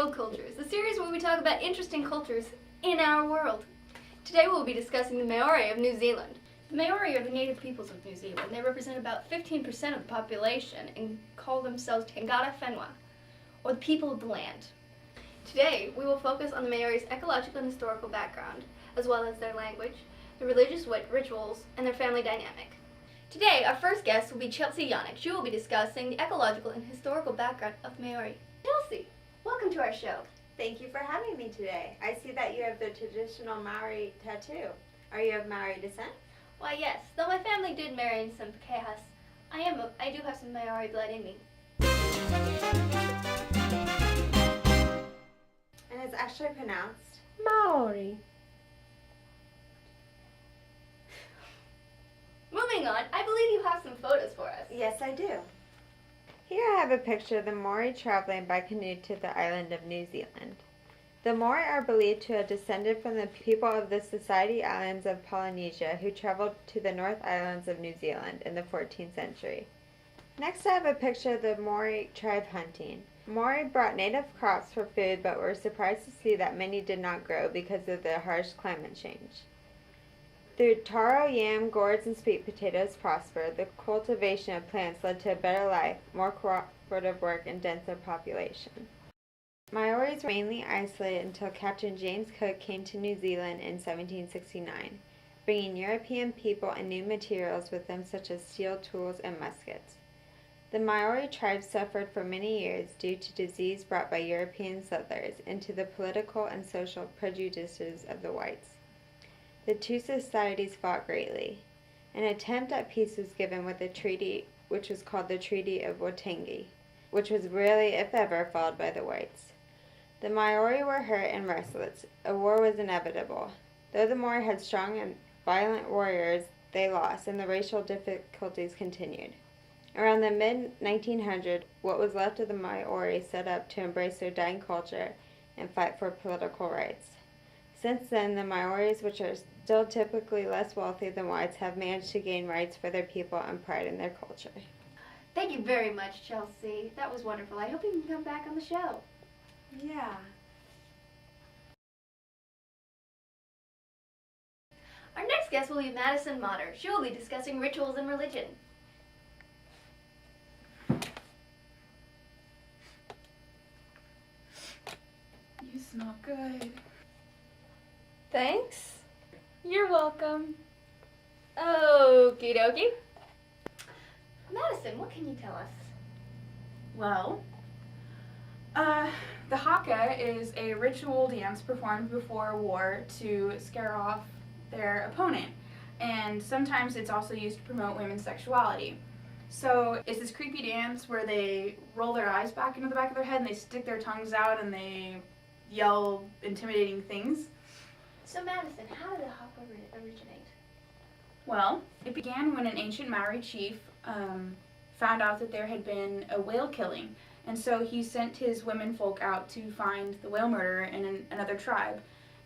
World Cultures, the series where we talk about interesting cultures in our world. Today we'll be discussing the Maori of New Zealand. The Maori are the native peoples of New Zealand. They represent about 15% of the population and call themselves Tangata Whenua, or the people of the land. Today we will focus on the Maori's ecological and historical background, as well as their language, their religious rituals, and their family dynamic. Today, our first guest will be Chelsea Yannick. She will be discussing the ecological and historical background of Maori. Chelsea, welcome to our show. Thank you for having me today. I see that you have the traditional Maori tattoo. Are you of Maori descent? Why, yes. Though my family did marry in some Pekehas, I do have some Maori blood in me. And it's actually pronounced Maori. Moving on, I believe you have some photos for us. Yes, I do. Here I have a picture of the Maori traveling by canoe to the island of New Zealand. The Maori are believed to have descended from the people of the Society Islands of Polynesia who traveled to the North Islands of New Zealand in the 14th century. Next I have a picture of the Maori tribe hunting. Maori brought native crops for food but were surprised to see that many did not grow because of the harsh climate change. Through taro, yam, gourds, and sweet potatoes prospered, the cultivation of plants led to a better life, more cooperative work, and denser population. Maoris were mainly isolated until Captain James Cook came to New Zealand in 1769, bringing European people and new materials with them such as steel tools and muskets. The Maori tribe suffered for many years due to disease brought by European settlers and to the political and social prejudices of the whites. The two societies fought greatly. An attempt at peace was given with a treaty which was called the Treaty of Waitangi, which was rarely, if ever, followed by the whites. The Maori were hurt and restless. A war was inevitable. Though the Maori had strong and violent warriors, they lost, and the racial difficulties continued. Around the mid-1900s, what was left of the Maori set up to embrace their dying culture and fight for political rights. Since then, the Maoris, which are still typically less wealthy than whites, have managed to gain rights for their people and pride in their culture. Thank you very much, Chelsea. That was wonderful. I hope you can come back on the show. Yeah. Our next guest will be Madison Motter. She will be discussing rituals and religion. You smell good. Thanks. You're welcome. Okie dokie. Madison, what can you tell us? Well, the haka is a ritual dance performed before a war to scare off their opponent. And sometimes it's also used to promote women's sexuality. So it's this creepy dance where they roll their eyes back into the back of their head and they stick their tongues out and they yell intimidating things. So Madison, how did the haka originate? Well, it began when an ancient Maori chief found out that there had been a whale killing, and so he sent his women folk out to find the whale murderer in another tribe.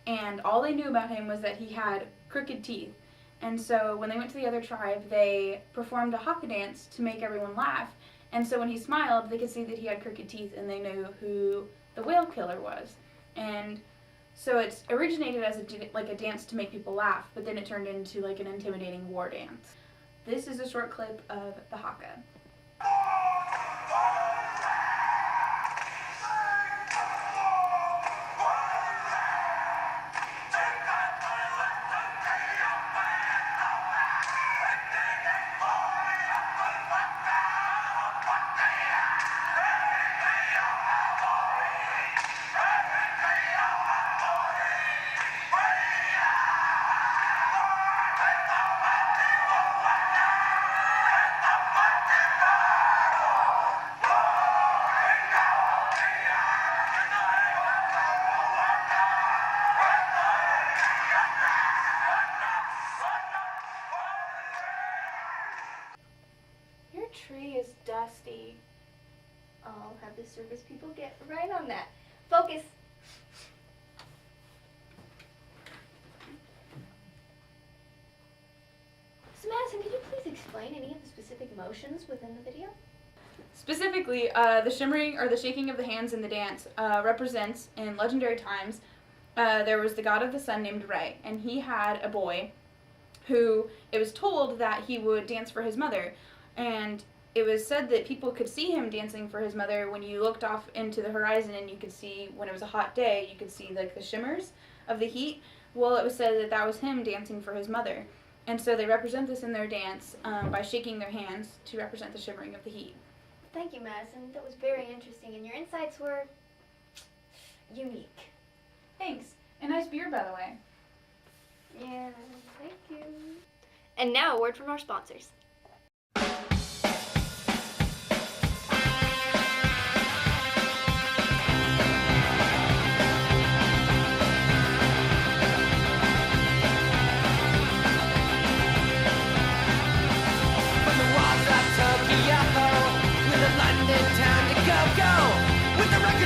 And all they knew about him was that he had crooked teeth. And so when they went to the other tribe, they performed a haka dance to make everyone laugh. And so when he smiled, they could see that he had crooked teeth, and they knew who the whale killer was. And so it's originated as a dance to make people laugh, but then it turned into like an intimidating war dance. This is a short clip of the haka. Your tree is dusty. I'll have the service people get right on that. Focus. So Madison, could you please explain any of the specific motions within the video? Specifically, the shimmering or the shaking of the hands in the dance represents, in legendary times, there was the god of the sun named Re, and he had a boy who it was told that he would dance for his mother, and it was said that people could see him dancing for his mother when you looked off into the horizon, and you could see, when it was a hot day, you could see like the shimmers of the heat. Well, it was said that that was him dancing for his mother, and so they represent this in their dance by shaking their hands to represent the shimmering of the heat. Thank you, Madison. That was very interesting, and your insights were unique. Thanks. A nice beer, by the way. Yeah, thank you. And now, a word from our sponsors.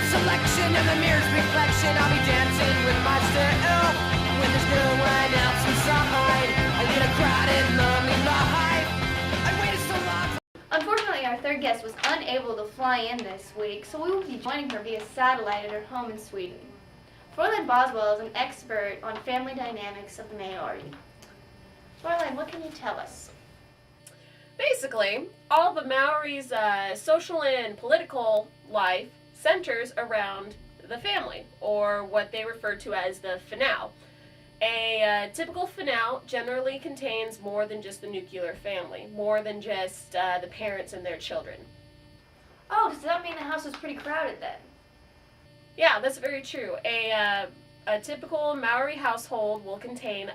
Selection and the mirror's reflection, I'll be dancing with my style. When there's no one else inside, I lead a crowded, lonely life. I waited so long. Unfortunately, our third guest was unable to fly in this week, so we will be joining her via satellite at her home in Sweden. Fräulein Boswell is an expert on family dynamics of the Maori. Fräulein, what can you tell us? Basically, all the Maori's social and political life centers around the family, or what they refer to as the whānau. A typical whānau generally contains more than just the nuclear family, more than just the parents and their children. Oh, does that mean the house is pretty crowded then? Yeah, that's very true. A typical Maori household will contain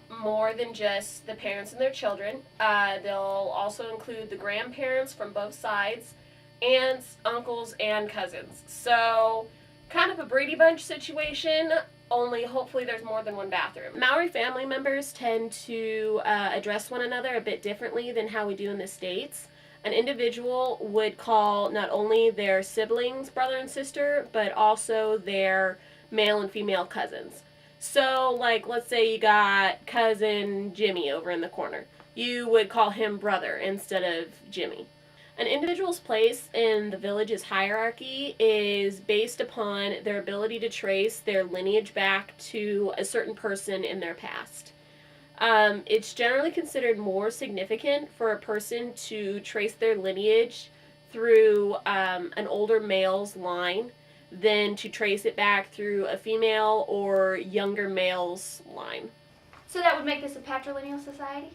more than just the parents and their children. They'll also include the grandparents from both sides, aunts, uncles, and cousins. So, kind of a Brady Bunch situation, only hopefully there's more than one bathroom. Maori family members tend to address one another a bit differently than how we do in the States. An individual would call not only their siblings brother and sister, but also their male and female cousins. So, like, let's say you got cousin Jimmy over in the corner. You would call him brother instead of Jimmy. An individual's place in the village's hierarchy is based upon their ability to trace their lineage back to a certain person in their past. It's generally considered more significant for a person to trace their lineage through an older male's line than to trace it back through a female or younger male's line. So that would make this a patrilineal society?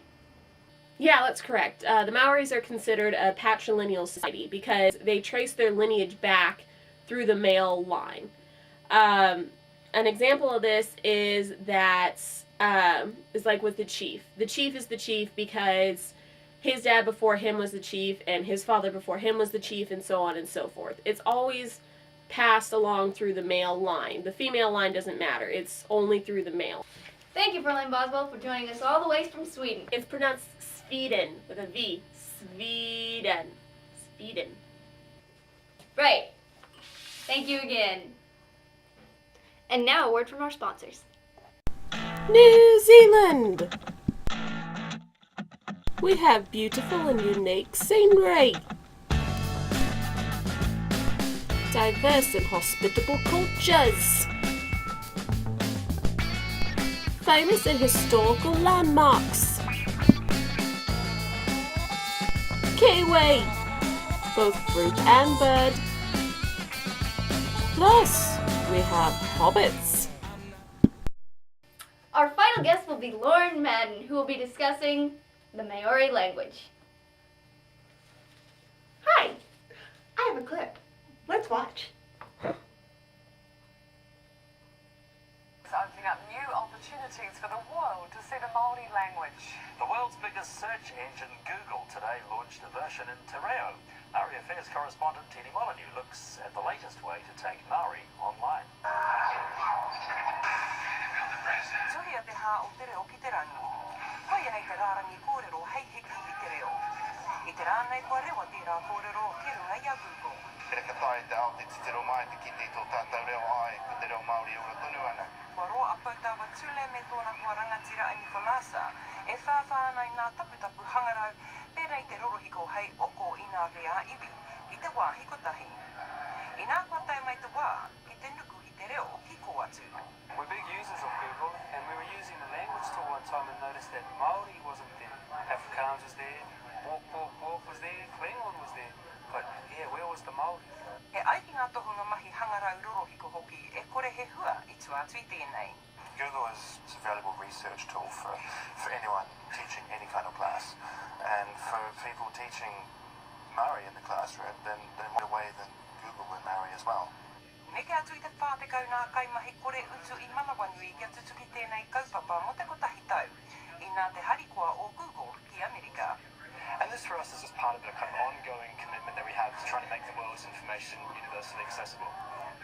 Yeah, that's correct. The Maoris are considered a patrilineal society because they trace their lineage back through the male line. An example of this is that is like with the chief. The chief is the chief because his dad before him was the chief and his father before him was the chief, and so on and so forth. It's always passed along through the male line. The female line doesn't matter. It's only through the male. Thank you, Fräulein Boswell, for joining us all the way from Sweden. It's pronounced Sweden with a V. Sweden. Sweden. Right. Thank you again. And now a word from our sponsors. New Zealand! We have beautiful and unique scenery, diverse and hospitable cultures, famous and historical landmarks, kiwi, both fruit and bird, plus we have hobbits. Our final guest will be Lauren Madden, who will be discussing the Maori language. Hi, I have a clip. Let's watch. Opening up new opportunities for the world to see the Maori language. The world's biggest search engine, Google, today launched a version in Te Reo. Maori Affairs correspondent Tini Molyneux looks at the latest way to take Maori online. Soria te hā o te reo ki te rangi. Whai nei te rārangi kōrero hei hiki i te reo. I te rānei kua rewa tērā kōrero ki runga i a Google. Pere ka tae te ao te titero mai te kiti tō tātou reo ai, ko te reo Māori ora tonu ana. Kua roa apau tawa tūle me tōna kua rangatira a Nikolasa. E whawhanai ngā taputapu hangarau, pērei te rorohiko hei oko i ngā rea iwi, i te wā hikotahi. I ngā kua tau mai te wā, ki te nuku i te reo ki ko atu. We're big users of Google, and we were using the language tool one time and noticed that Maori wasn't there. Afrikaans was there, Walk was there, Klingon was there, but yeah, where was the Maori? He aiki ngā tohunga mahi hangarau rorohiko hoki e kore he hua i tuatui tēnei. Google is a valuable research tool for anyone teaching any kind of class. And for people teaching Maori in the classroom, then what a way than Google and Maori as well. Neke atu i te whātekau ngā kaimahi kore utu i Malawanui kia tutuki tēnei kaupapa mo te kotahi tau i nā te harikoa o Google ki Amerika. And this for us is just part of a kind of ongoing commitment that we have to try to make the world's information universally accessible.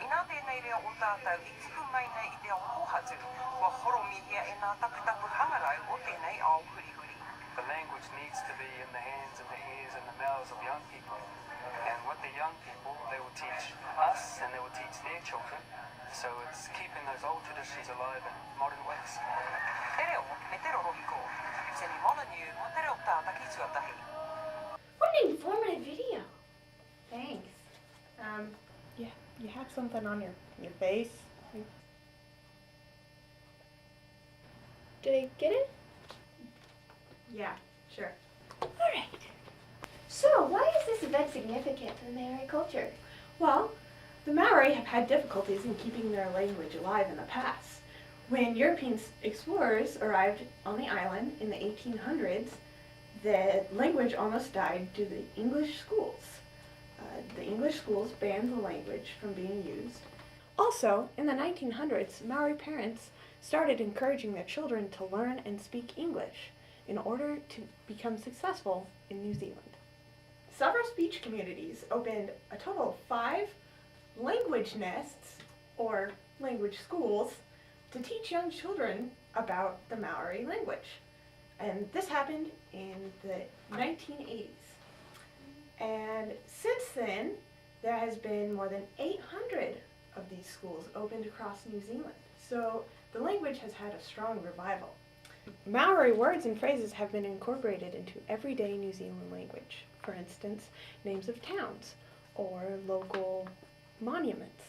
I nā tēnei reo o tātou i tipu mai nei i te ao kohatu, kua horomihia e nā taputapu hangarau o tēnei ao hurihuri. The language needs to be in the hands and the ears and the mouths of young people. And with the young people, they will teach us and they will teach their children. So it's keeping those old traditions alive in modern ways. Te reo me te rorohiko. Tēnei Molyneux mo te reo tāta ki tuatahi. What an informative video. Thanks. You have something on your face. Did I get it? Yeah, sure. Alright. So, why is this event significant to the Maori culture? Well, the Maori have had difficulties in keeping their language alive in the past. When European explorers arrived on the island in the 1800s, the language almost died due to the English schools. The English schools banned the language from being used. Also, in the 1900s, Maori parents started encouraging their children to learn and speak English in order to become successful in New Zealand. Several speech communities opened a total of 5 language nests, or language schools, to teach young children about the Maori language. And this happened in the 1980s. And since then, there has been more than 800 of these schools opened across New Zealand. So the language has had a strong revival. Maori words and phrases have been incorporated into everyday New Zealand language. For instance, names of towns or local monuments.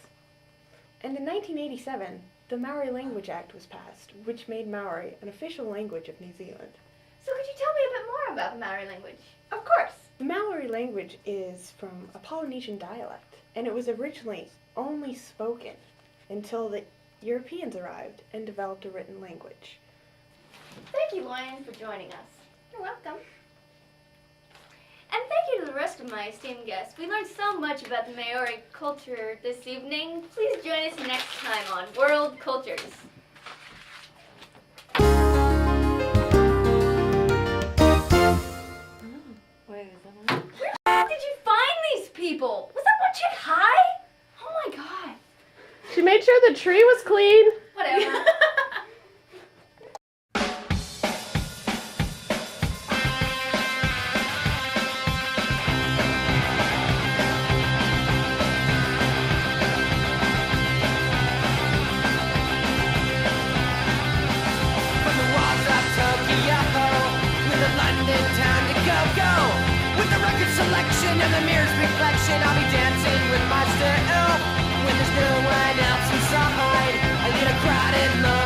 And in 1987, the Maori Language Act was passed, which made Maori an official language of New Zealand. So could you tell me a bit more about the Maori language? Of course! The Maori language is from a Polynesian dialect, and it was originally only spoken until the Europeans arrived and developed a written language. Thank you, Lauren, for joining us. You're welcome. And thank you to the rest of my esteemed guests. We learned so much about the Maori culture this evening. Please join us next time on World Cultures. Wait, is that one? Where did you find these people? Was that one chick high? Oh my god. She made sure the tree was clean. Whatever. From the walls of Tokyo, with a London town to go. With the record selection and the mirror's reflection, I'll be dancing with my style. When there's no one else inside, I lead a crowded, lonely